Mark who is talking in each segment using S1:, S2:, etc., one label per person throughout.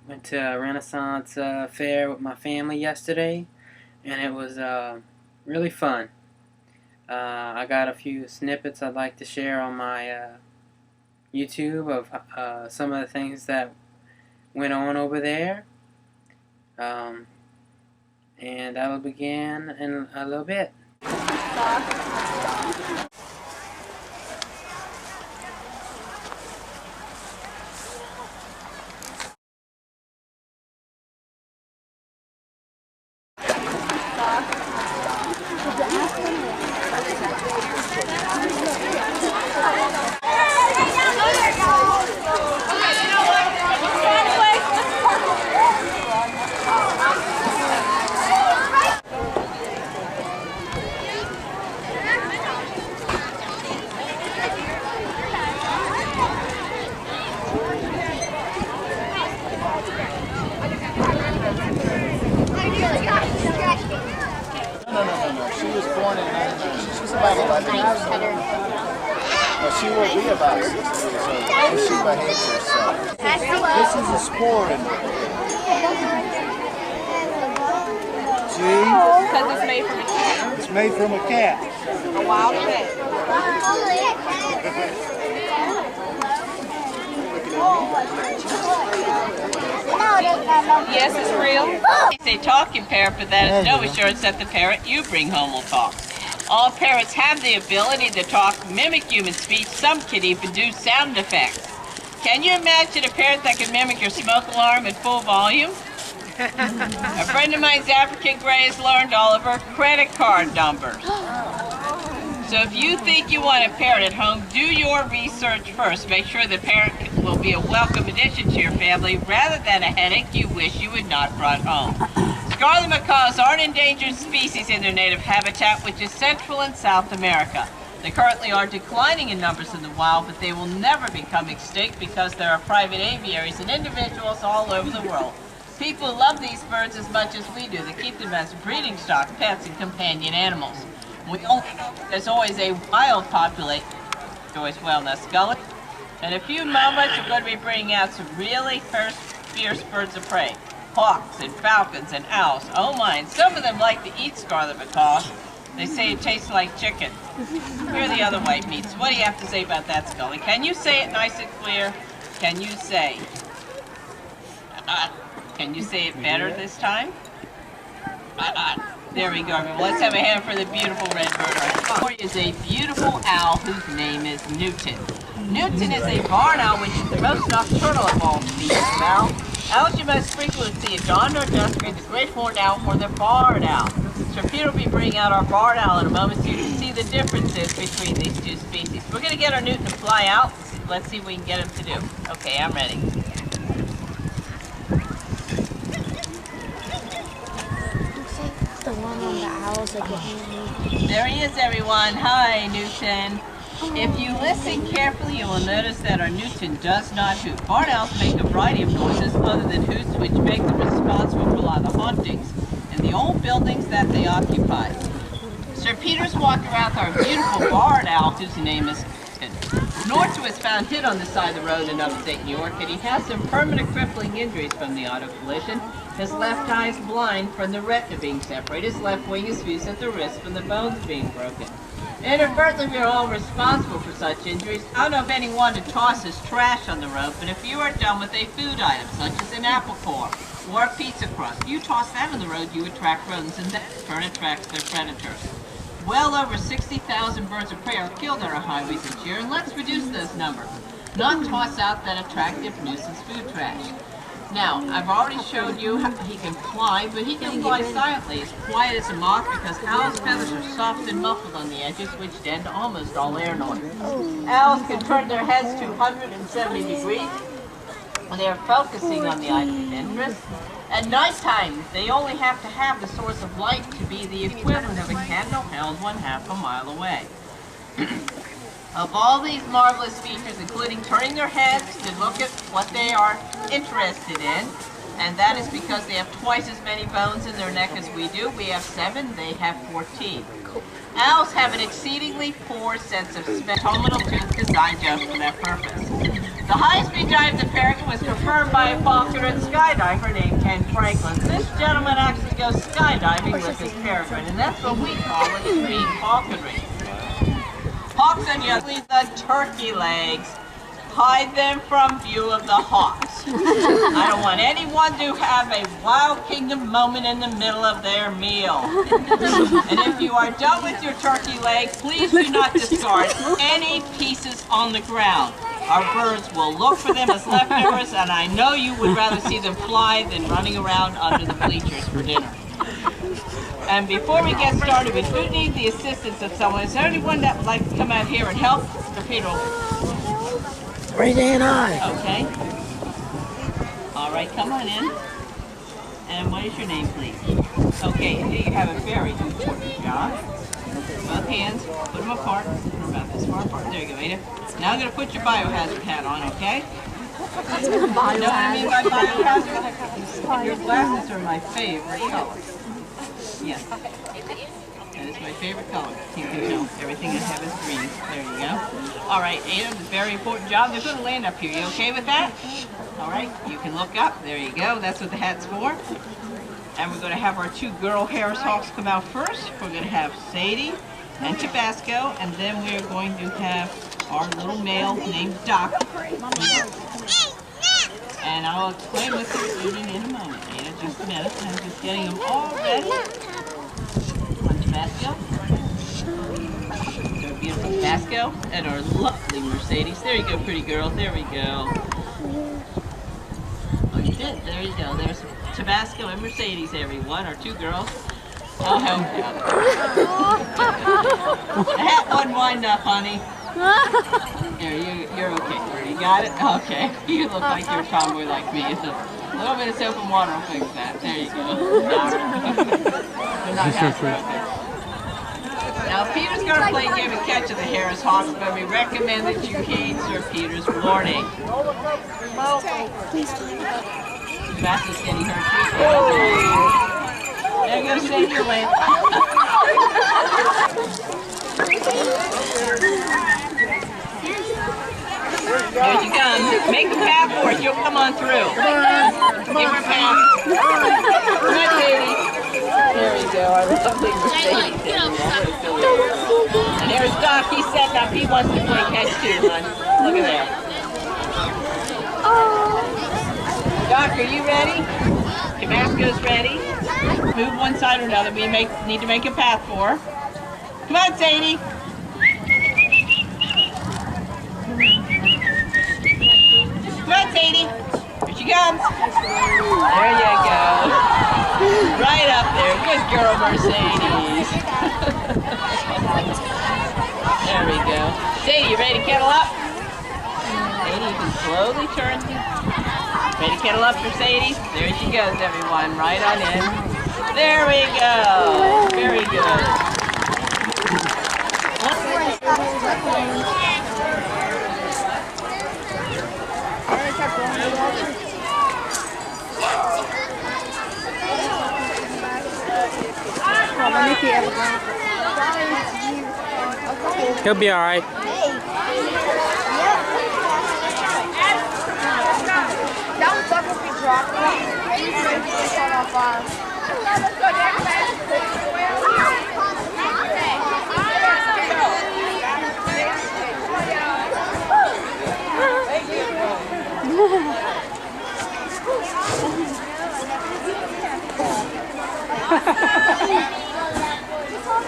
S1: Went to a Renaissance fair with my family yesterday, and it was really fun. I got a few snippets I'd like to share on my YouTube of some of the things that went on over there. Um, and I will begin in a little bit.
S2: No. She was born in 99. She's about 11 years old. Well, she will be about 60 years old if she behaves herself. This is a sporin. See?
S3: Because it's made from a cat.
S2: It's made from a cat.
S3: A wild cat. Yes, it's real. It's a talking parrot, but that is no assurance that the parrot you bring home will talk. All parrots have the ability to talk, mimic human speech. Some can even do sound effects. Can you imagine a parrot that can mimic your smoke alarm at full volume? A friend of mine's African Grey has learned all of her credit card numbers. So if you think you want a parrot at home, do your research first. Make sure the parrot will be a welcome addition to your family rather than a headache you wish you had not brought home. Scarlet macaws are an endangered species in their native habitat, which is Central and South America. They currently are declining in numbers in the wild, but they will never become extinct because there are private aviaries and individuals all over the world. People love these birds as much as we do. They keep them as breeding stock, pets, and companion animals. We only know there's always a wild population. Joyce Wellness Scully. In a few moments, we're going to be bringing out some really fierce birds of prey. Hawks and falcons and owls. Oh my, and some of them like to eat scarlet macaws. They say it tastes like chicken. Here are the other white meats. What do you have to say about that, Scully? Can you say it nice and clear? Can you say? Can you say it better this time? There we go, everyone. Let's have a hand for the beautiful red bird. Here is a beautiful owl whose name is Newton. Newton is a barn owl, which is the most nocturnal of all species of owl. Owls you most frequently see at dawn or dusk are the great horned owl or the barn owl. Sir Peter will be bringing out our barn owl in a moment so you can see the differences between these two species. We're going to get our Newton to fly out. Let's see what we can get him to do. Okay, I'm ready.
S4: The one on the owls again.
S3: There he is, everyone. Hi, Newton. If you listen carefully, you will notice that our Newton does not hoot. Barn owls make a variety of noises other than hoots, which make them responsible for a lot of the hauntings in the old buildings that they occupy. Sir Peter's walked around with our beautiful barn owl, whose name is Newton. North was found hit on the side of the road in upstate New York, and he has some permanent crippling injuries from the auto collision. His left eye is blind from the retina being separated. His left wing is fused at the wrist from the bones being broken. Inadvertently, we are all responsible for such injuries. I don't know if anyone to toss his trash on the road, but if you are done with a food item, such as an apple core or a pizza crust, you toss that on the road, you attract rodents, and that in turn attracts their predators. Well over 60,000 birds of prey are killed on our highways each year, and let's reduce those numbers. Not toss out that attractive nuisance food trash. Now, I've already showed you how he can fly, but he can fly silently, as quiet as a moth, because owls' feathers are soft and muffled on the edges, which deaden almost all air noise. Owls can turn their heads to 170 degrees when they are focusing on the item of interest. At nighttime, they only have to have the source of light to be the equivalent of a candle held 1/2 a mile away. Of all these marvelous features, including turning their heads to look at what they are interested in, and that is because they have twice as many bones in their neck as we do. We have 7, they have 14. Owls have an exceedingly poor sense of smell, terminal tooth designed just for that purpose. The high-speed dive to Peregrine was confirmed by a falconer and skydiver named Ken Franklin. This gentleman actually goes skydiving with his Peregrine, and that's what we call extreme falconry. Hawks on the turkey legs. Hide them from view of the hawks. I don't want anyone to have a Wild Kingdom moment in the middle of their meal. And if you are done with your turkey leg, please do not discard any pieces on the ground. Our birds will look for them as leftovers, and I know you would rather see them fly than running around under the bleachers for dinner. And before we get started, we do need the assistance of someone. Is there anyone that would like to come out here and help? Mr. Peter.
S1: Renee and I.
S3: Okay. All right, come on in. And what is your name, please? Okay, here you have a very important job. Both hands, put them apart. Put them about this far apart. There you go, Ada. Now I'm going to put your biohazard hat on, okay? You know what I mean by biohazard? Your glasses are my favorite color. Yes. That is my favorite color. You can tell everything I have is green. There you go. All right, Ada, very important job. They're going to land up here. You okay with that? All right, you can look up. There you go. That's what the hat's for. And we're going to have our two girl Harris Hawks come out first. We're going to have Sadie and Tabasco, and then we're going to have our little male named Doc. And I'll explain what they're eating in a moment. Ada, just a minute. I'm just getting them all ready. Tabasco. Our beautiful Tabasco and our lovely Mercedes. There you go, pretty girl. There we go. Oh, you did. There you go. There's Tabasco and Mercedes, everyone. Our two girls. I'll help you. The hat wasn't wind up, honey. There, you're okay. You got it? Okay. You look like you're a tomboy like me. It's a little bit of soap and water will fix that. There you go. They're not heartbroken. Now, Peter's going to play a game of catch of the Harris Hawks, but we recommend that you heed Sir Peter's warning. Sebastian's getting hurt too. There goes Sadie Lynn. Here she comes. Make a path for it. You'll come on through. Give her a path. Come on, Sadie. There we go. Our lovely Mercedes. And here's Doc. He's setting up. He wants to play catch too, hon. Look at that. Doc, are you ready? Tabasco's ready. Move one side or another. We need to make a path for her. Come on, Sadie. Come on, Sadie. Here she comes. There you go. Right up there. Good girl, Mercedes. There we go. Sadie, you ready to kettle up? Sadie, you can slowly turn. Ready to kettle up for Sadie? There she goes, everyone. Right on in. There we go. Very good.
S1: He'll be all right.
S4: That was such a big drop.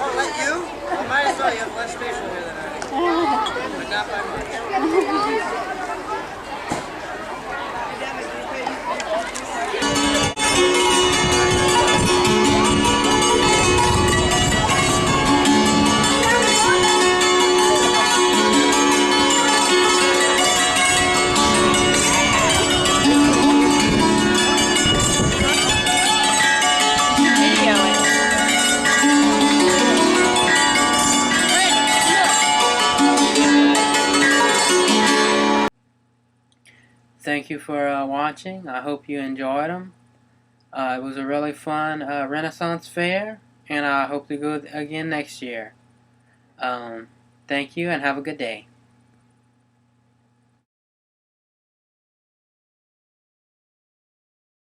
S5: I'll let you. I might as well. You have less facial hair than I do. But not by much.
S1: Thank you for watching. I hope you enjoyed them. It was a really fun Renaissance fair, and I hope to go again next year. Thank you, and have a good day.